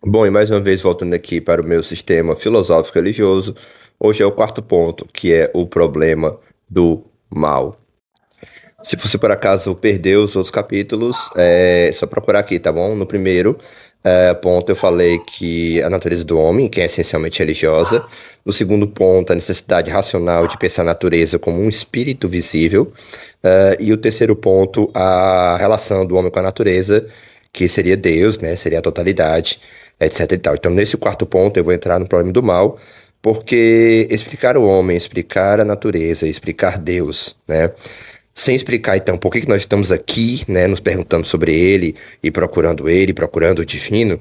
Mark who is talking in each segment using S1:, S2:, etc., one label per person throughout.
S1: Bom, e mais uma vez voltando aqui para o meu sistema filosófico religioso, hoje é o quarto ponto, que é o problema do mal. Se você por acaso perdeu os outros capítulos, é só procurar aqui, tá bom? No primeiro ponto eu falei que a natureza do homem, que é essencialmente religiosa. No segundo ponto, a necessidade racional de pensar a natureza como um espírito visível. E o terceiro ponto, a relação do homem com a natureza, que seria Deus, né? Seria a totalidade, etc e tal. Então, nesse quarto ponto, eu vou entrar no problema do mal, porque explicar o homem, explicar a natureza, explicar Deus, né? Sem explicar, então, por que que nós estamos aqui, né, nos perguntando sobre ele, procurando o divino,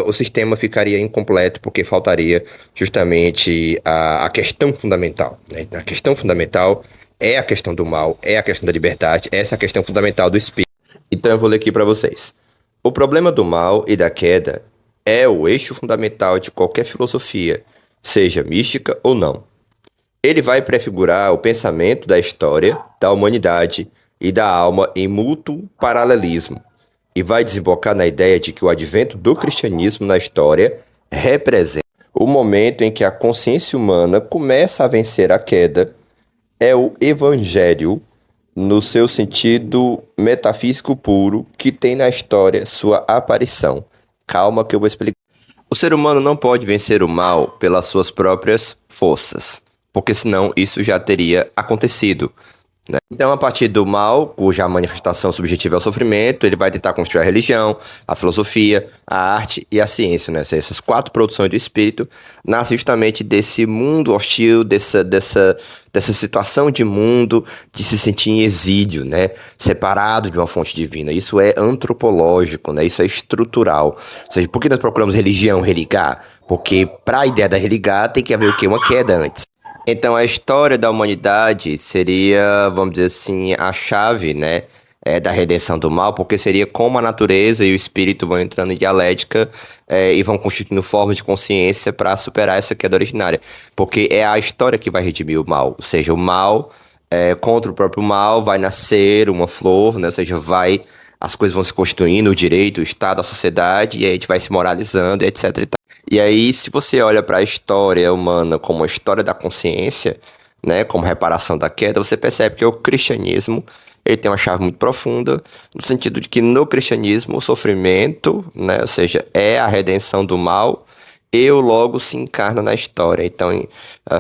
S1: o sistema ficaria incompleto porque faltaria justamente a questão fundamental, né? A questão fundamental é a questão do mal, é a questão da liberdade, essa é a questão fundamental do espírito. Então eu vou ler aqui para vocês. O problema do mal e da queda é o eixo fundamental de qualquer filosofia, seja mística ou não. Ele vai prefigurar o pensamento da história, da humanidade e da alma em mútuo paralelismo, e vai desembocar na ideia de que o advento do cristianismo na história representa o momento em que a consciência humana começa a vencer a queda. É o evangelho, no seu sentido metafísico puro, que tem na história sua aparição. Calma que eu vou explicar. O ser humano não pode vencer o mal pelas suas próprias forças, porque senão isso já teria acontecido, né? Então, a partir do mal, cuja manifestação subjetiva é o sofrimento, ele vai tentar construir a religião, a filosofia, a arte e a ciência, né? Essas quatro produções do espírito nascem justamente desse mundo hostil, dessa situação de mundo, de se sentir em exílio, né? Separado de uma fonte divina. Isso é antropológico, né? Isso é estrutural. Ou seja, por que nós procuramos religião, religar? Porque para a ideia da religar tem que haver o quê? Uma queda antes. Então, a história da humanidade seria, vamos dizer assim, a chave, né, da redenção do mal, porque seria como a natureza e o espírito vão entrando em dialética, e vão constituindo formas de consciência para superar essa queda originária. Porque é a história que vai redimir o mal. Ou seja, o mal, contra o próprio mal, vai nascer uma flor, né, ou seja, as coisas vão se constituindo, o direito, o Estado, a sociedade, e aí a gente vai se moralizando, etc. E aí, se você olha para a história humana como a história da consciência, né, como reparação da queda, você percebe que o cristianismo ele tem uma chave muito profunda, no sentido de que no cristianismo o sofrimento, né, ou seja, é a redenção do mal, e o logo se encarna na história. Então,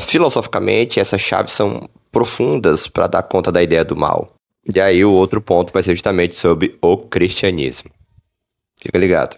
S1: filosoficamente, essas chaves são profundas para dar conta da ideia do mal. E aí, o outro ponto vai ser justamente sobre o cristianismo. Fica ligado.